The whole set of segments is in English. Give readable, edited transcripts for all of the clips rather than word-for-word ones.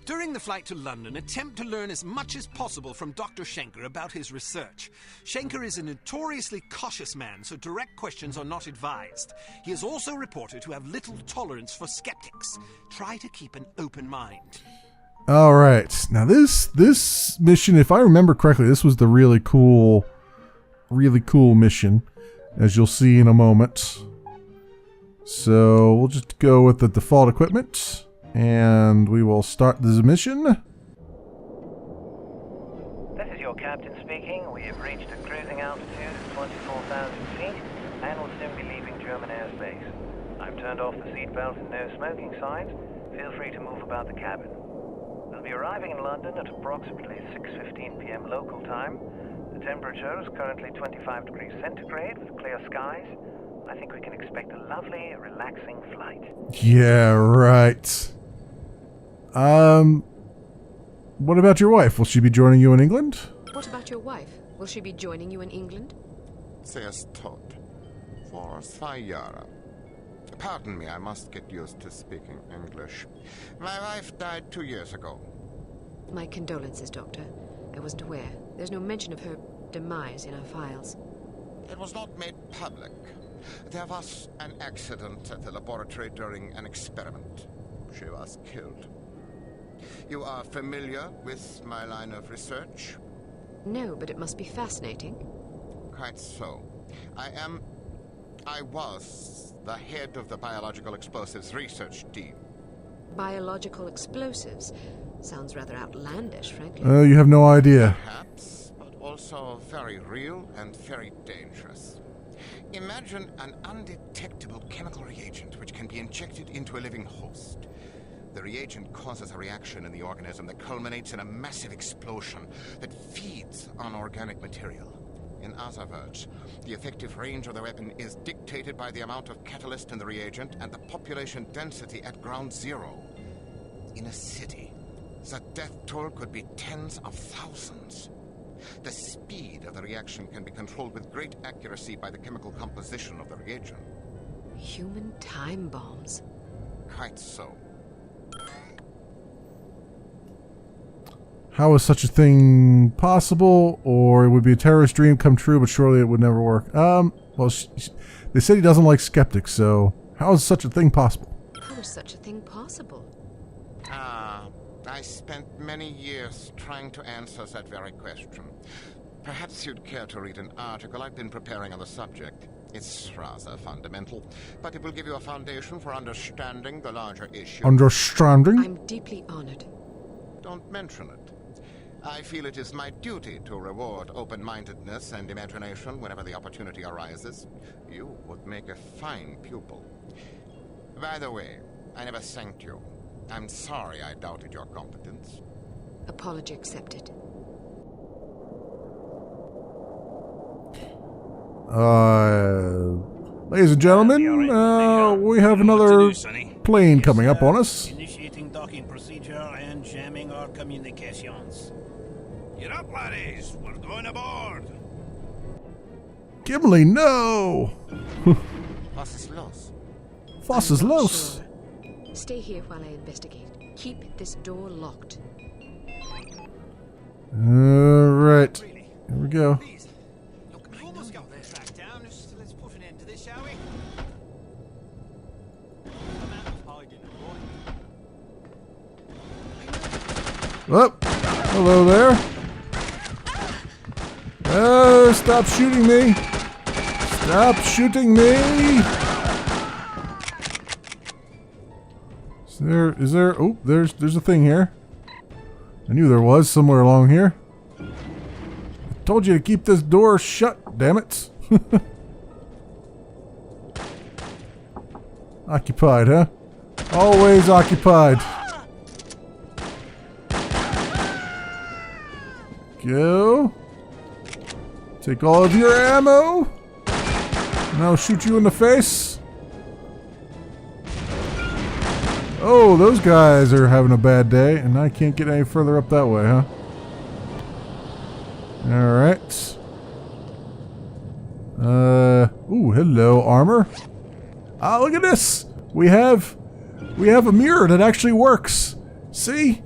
During the flight to London, attempt to learn as much as possible from Dr. Schenker about his research. Schenker is a notoriously cautious man, so direct questions are not advised. He is also reported to have little tolerance for skeptics. Try to keep an open mind. All right. Now this mission, if I remember correctly, this was the really cool mission, as you'll see in a moment. So we'll just go with the default equipment. And we will start this mission. This is your captain speaking. We have reached a cruising altitude of 24,000 feet and will soon be leaving German airspace. I've turned off the seatbelt and no smoking signs. Feel free to move about the cabin. We'll be arriving in London at approximately 6:15 p.m. local time. The temperature is currently 25 degrees centigrade with clear skies. I think we can expect a lovely, relaxing flight. Yeah, right. What about your wife? Will she be joining you in England? What about your wife? Will she be joining you in England? Sie ist tot. For 2 Jahre. Pardon me, I must get used to speaking English. My wife died 2 years ago. My condolences, Doctor. I wasn't aware. There's no mention of her demise in our files. It was not made public. There was an accident at the laboratory during an experiment. She was killed. You are familiar with my line of research? No, but it must be fascinating. Quite so. I was the head of the Biological Explosives Research Team. Biological explosives? Sounds rather outlandish, frankly. You have no idea. Perhaps, but also very real and very dangerous. Imagine an undetectable chemical reagent which can be injected into a living host. The reagent causes a reaction in the organism that culminates in a massive explosion that feeds on organic material. In other words, the effective range of the weapon is dictated by the amount of catalyst in the reagent and the population density at ground zero. In a city, the death toll could be tens of thousands. The speed of the reaction can be controlled with great accuracy by the chemical composition of the reagent. Human time bombs. Quite so. How is such a thing possible? Or it would be a terrorist dream come true, but surely it would never work. Well, they said he doesn't like skeptics, so how is such a thing possible? How is such a thing possible? I spent many years trying to answer that very question. Perhaps you'd care to read an article I've been preparing on the subject. It's rather fundamental, but it will give you a foundation for understanding the larger issue. Understanding? I'm deeply honored. Don't mention it. I feel it is my duty to reward open-mindedness and imagination whenever the opportunity arises. You would make a fine pupil. By the way, I never thanked you. I'm sorry I doubted your competence. Apology accepted. Ladies and gentlemen, we have another plane coming up on us. Initiating docking procedure and jamming our communications. Get up, laddies. We're going aboard. Gimli, no! Was ist los? Was ist los? Sure. Stay here while I investigate. Keep this door locked. Alright. Here we go. Please. Look, we almost got this track down. Let's put an end to this, shall we? Oh, hello there. Oh, stop shooting me. Stop shooting me. Is there, oh, there's a thing here. I knew there was somewhere along here. I told you to keep this door shut, damn it. Occupied, huh? Always occupied. Go. Take all of your ammo. And I'll shoot you in the face. Oh, those guys are having a bad day, and I can't get any further up that way, huh? Alright. Ooh, hello, armor. Ah, look at this! We have a mirror that actually works. See?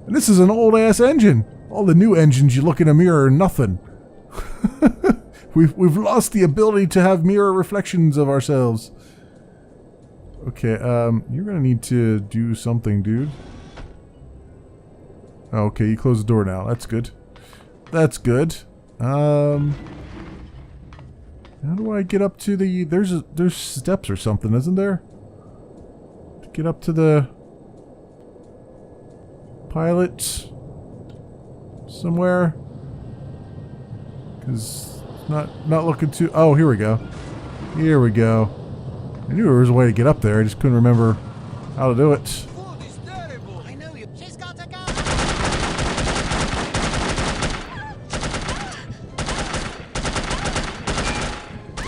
And this is an old-ass engine. All the new engines you look in a mirror are nothing. We've lost the ability to have mirror reflections of ourselves. Okay, you're gonna need to do something, dude. Okay, you close the door now. That's good. That's good. How do I get up to the... There's steps or something, isn't there? To get up to the... pilot... somewhere? Because... Not looking too... Oh, here we go. Here we go. I knew there was a way to get up there. I just couldn't remember how to do it. Food is terrible. I know you. She's got to go.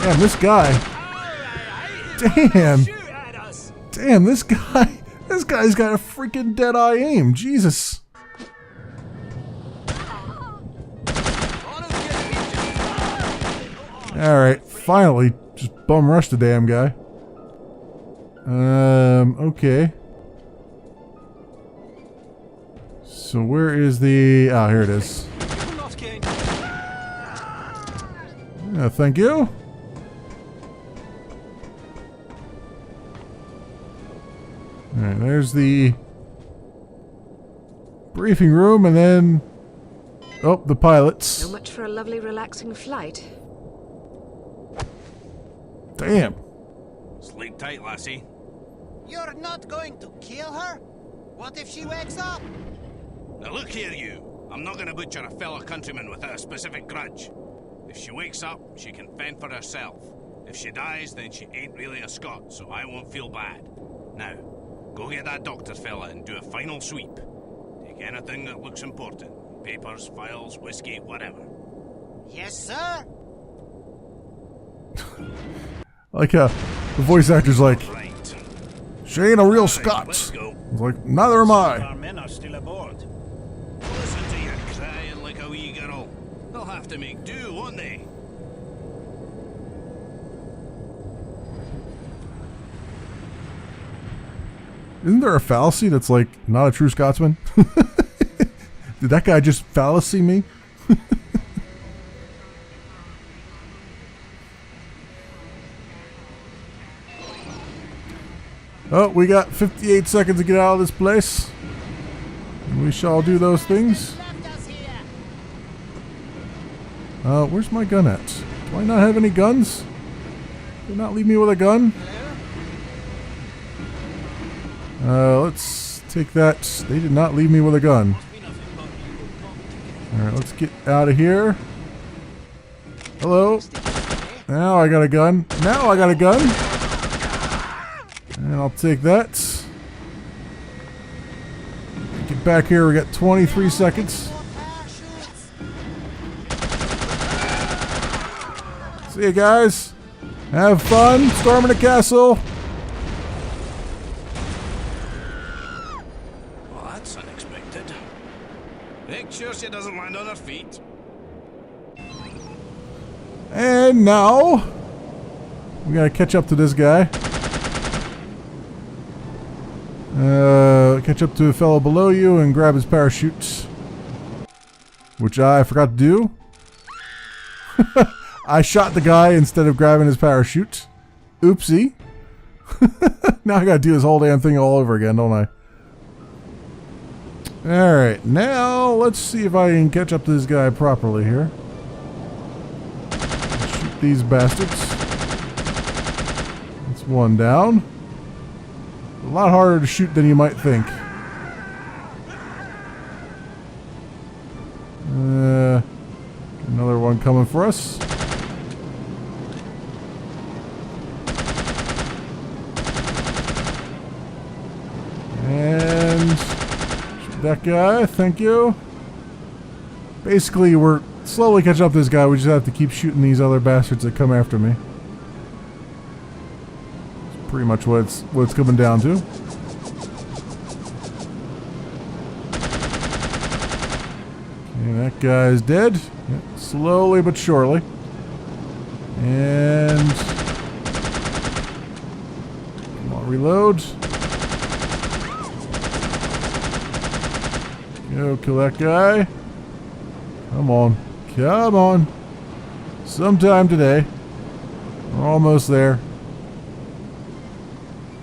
Damn, this guy. Damn. Damn, this guy. This guy's got a freaking dead-eye aim. Jesus. Alright, finally. Just bum rush the damn guy. Okay. So where is the... Ah, here it is. Yeah, thank you. Alright, there's the briefing room, and then... Oh, the pilots. So much for a lovely, relaxing flight. Damn. Sleep tight, lassie. You're not going to kill her? What if she wakes up? Now look here, you. I'm not going to butcher a fellow countryman without a specific grudge. If she wakes up, she can fend for herself. If she dies, then she ain't really a Scot, so I won't feel bad. Now, go get that doctor fella and do a final sweep. Take anything that looks important. Papers, files, whiskey, whatever. Yes, sir. Like, the voice actor's like, Right. she ain't a real Let's Scot. go. It's like, neither am I. Our men are still aboard. Listen to you crying like a wee girl. They'll have to make do, won't they? Isn't there a fallacy that's like, not a true Scotsman? Did that guy just fallacy me? Oh, we got 58 seconds to get out of this place. And we shall do those things. Where's my gun at? Do I not have any guns? Did not leave me with a gun? Let's take that. They did not leave me with a gun. Alright, let's get out of here. Hello? Now I got a gun. Now I got a gun. And I'll take that. Get back here. We got 23 seconds. See you guys. Have fun storming the castle. Well, that's unexpected. Make sure she doesn't land on her feet. And now we gotta catch up to this guy. Catch up to a fellow below you and grab his parachute, which I forgot to do. I shot the guy instead of grabbing his parachute. Oopsie. Now I gotta do this whole damn thing all over again, don't I? Alright, now let's see if I can catch up to this guy properly here. Shoot these bastards. That's one down. A lot harder to shoot than you might think. Another one coming for us. And shoot that guy, thank you. Basically, we're slowly catching up to this guy. We just have to keep shooting these other bastards that come after me. That's pretty much what it's coming down to. And that guy's dead. Yeah, slowly but surely. And come on, reload. Go, kill that guy. Come on. Come on. Sometime today. We're almost there.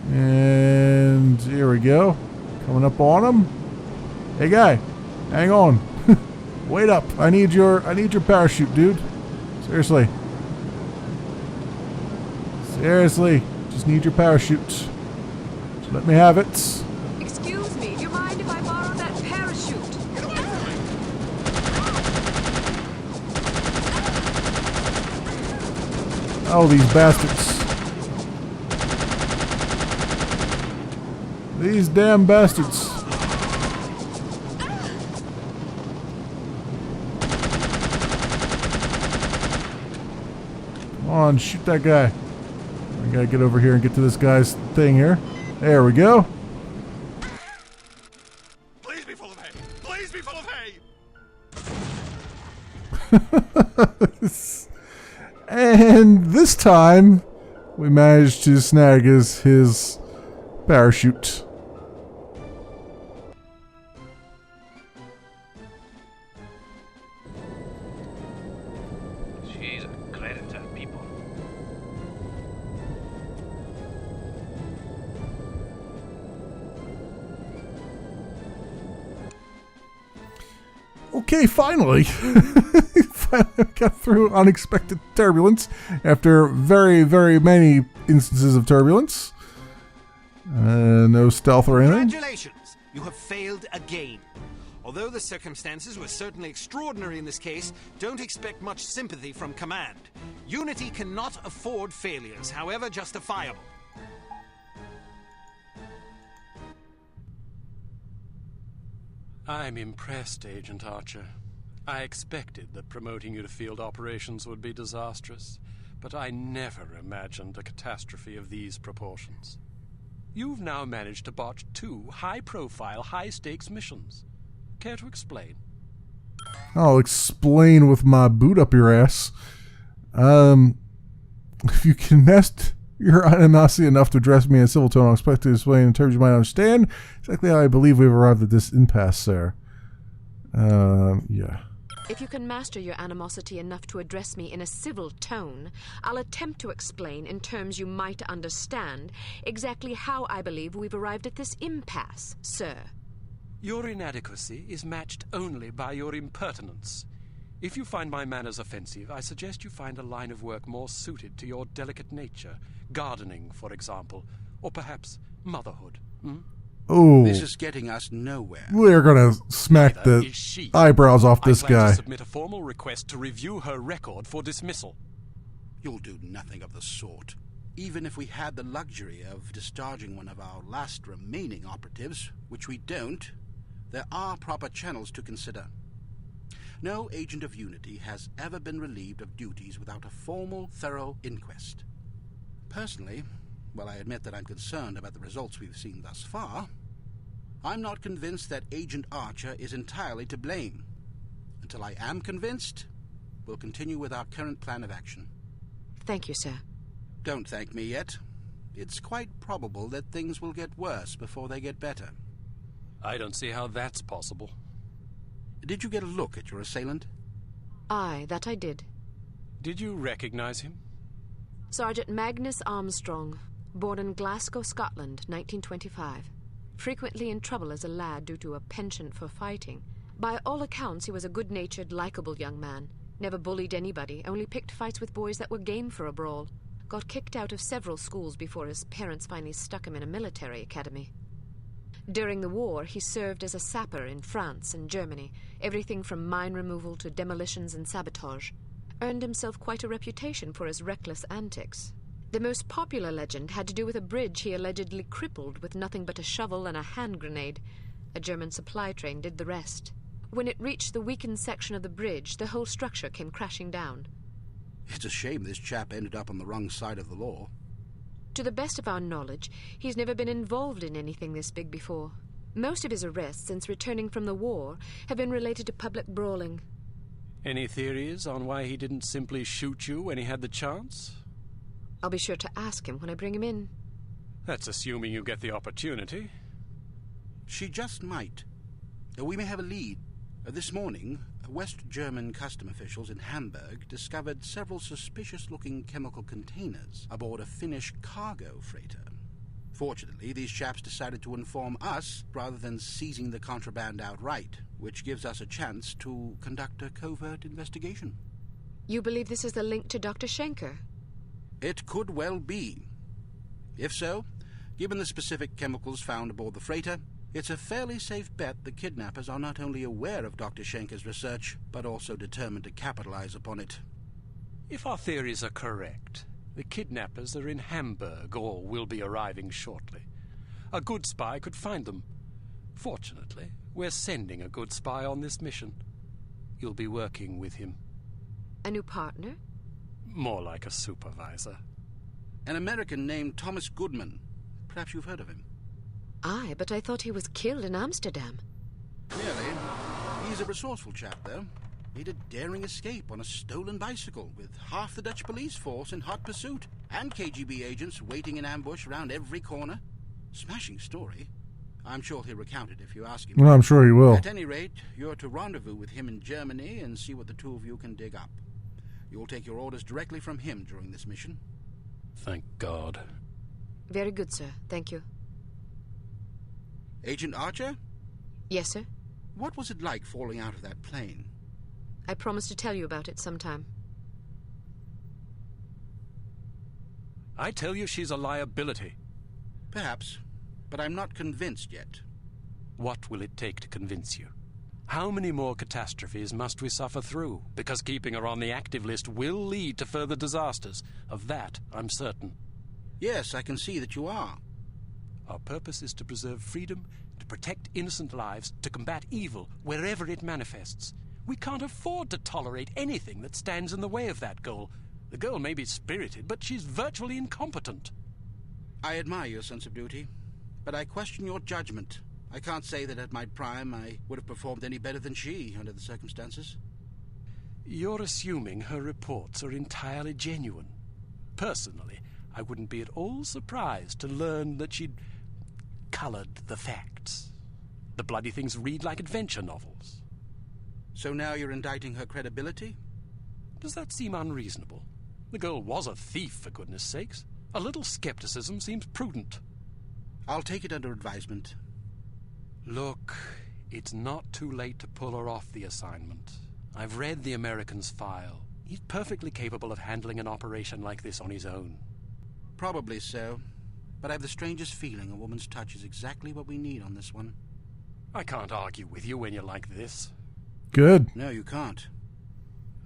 And here we go. Coming up on him. Hey guy, hang on. Wait up. I need your parachute, dude. Seriously. Seriously. Just need your parachute. Let me have it. Excuse me, do you mind if I borrow that parachute? Oh, these bastards. These damn bastards. Come on, shoot that guy. I gotta get over here and get to this guy's thing here. There we go. Please be full of hay! Please be full of hay! And this time, we managed to snag his parachute. She's a credit to people. Okay, finally. Finally got through unexpected turbulence after very, very many instances of turbulence. No stealth or anything. Congratulations! You have failed again. Although the circumstances were certainly extraordinary in this case, don't expect much sympathy from command. Unity cannot afford failures, however justifiable. I'm impressed, Agent Archer. I expected that promoting you to field operations would be disastrous, but I never imagined a catastrophe of these proportions. You've now managed to botch 2 high-profile, high-stakes missions. Care to explain? I'll explain with my boot up your ass. If you can nest your animosity enough to address me in a civil tone, I'll expect to explain in terms you might understand exactly how I believe we've arrived at this impasse, sir. Yeah. If you can master your animosity enough to address me in a civil tone, I'll attempt to explain in terms you might understand exactly how I believe we've arrived at this impasse, sir. Your inadequacy is matched only by your impertinence. If you find my manners offensive, I suggest you find a line of work more suited to your delicate nature. Gardening, for example, or perhaps motherhood. Oh, This is getting us nowhere. we're gonna smack Neither the is she. eyebrows off this I plan guy. to submit a formal request to review her record for dismissal. You'll do nothing of the sort. Even if we had the luxury of discharging one of our last remaining operatives, which we don't, there are proper channels to consider. No agent of Unity has ever been relieved of duties without a formal, thorough inquest. Personally, while I admit that I'm concerned about the results we've seen thus far, I'm not convinced that Agent Archer is entirely to blame. Until I am convinced, we'll continue with our current plan of action. Thank you, sir. Don't thank me yet. It's quite probable that things will get worse before they get better. I don't see how that's possible. Did you get a look at your assailant? Aye, that I did. Did you recognize him? Sergeant Magnus Armstrong, born in Glasgow, Scotland, 1925. Frequently in trouble as a lad due to a penchant for fighting. By all accounts, he was a good-natured, likable young man. Never bullied anybody, only picked fights with boys that were game for a brawl. Got kicked out of several schools before his parents finally stuck him in a military academy. During the war, he served as a sapper in France and Germany, everything from mine removal to demolitions and sabotage. Earned himself quite a reputation for his reckless antics. The most popular legend had to do with a bridge he allegedly crippled with nothing but a shovel and a hand grenade. A German supply train did the rest. When it reached the weakened section of the bridge, the whole structure came crashing down. It's a shame this chap ended up on the wrong side of the law. To the best of our knowledge, he's never been involved in anything this big before. Most of his arrests since returning from the war have been related to public brawling. Any theories on why he didn't simply shoot you when he had the chance? I'll be sure to ask him when I bring him in. That's assuming you get the opportunity. She just might. We may have a lead. This morning, West German custom officials in Hamburg discovered several suspicious-looking chemical containers aboard a Finnish cargo freighter. Fortunately, these chaps decided to inform us rather than seizing the contraband outright, which gives us a chance to conduct a covert investigation. You believe this is the link to Dr. Schenker? It could well be. If so, given the specific chemicals found aboard the freighter, it's a fairly safe bet the kidnappers are not only aware of Dr. Schenker's research, but also determined to capitalize upon it. If our theories are correct, the kidnappers are in Hamburg or will be arriving shortly. A good spy could find them. Fortunately, we're sending a good spy on this mission. You'll be working with him. A new partner? More like a supervisor. An American named Thomas Goodman. Perhaps you've heard of him. Aye, but I thought he was killed in Amsterdam. Really? He's a resourceful chap, though. Made a daring escape on a stolen bicycle with half the Dutch police force in hot pursuit and KGB agents waiting in ambush around every corner. Smashing story. I'm sure he'll recount it if you ask him. Well, I'm sure he will. At any rate, you're to rendezvous with him in Germany and see what the two of you can dig up. You'll take your orders directly from him during this mission. Thank God. Very good, sir. Thank you. Agent Archer? Yes, sir? What was it like falling out of that plane? I promise to tell you about it sometime. I tell you she's a liability. Perhaps, but I'm not convinced yet. What will it take to convince you? How many more catastrophes must we suffer through? Because keeping her on the active list will lead to further disasters. Of that, I'm certain. Yes, I can see that you are. Our purpose is to preserve freedom, to protect innocent lives, to combat evil wherever it manifests. We can't afford to tolerate anything that stands in the way of that goal. The girl may be spirited, but she's virtually incompetent. I admire your sense of duty, but I question your judgment. I can't say that at my prime I would have performed any better than she under the circumstances. You're assuming her reports are entirely genuine. Personally, I wouldn't be at all surprised to learn that she'd colored the facts. The bloody things read like adventure novels. So now you're indicting her credibility? Does that seem unreasonable? The girl was a thief, for goodness sakes. A little skepticism seems prudent. I'll take it under advisement. Look, it's not too late to pull her off the assignment. I've read the American's file. He's perfectly capable of handling an operation like this on his own. Probably so, but I have the strangest feeling a woman's touch is exactly what we need on this one. I can't argue with you when you're like this. Good. No, you can't.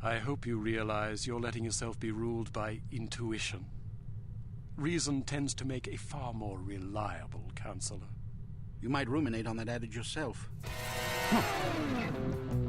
I hope you realize you're letting yourself be ruled by intuition. Reason tends to make a far more reliable counselor. You might ruminate on that adage yourself. Huh.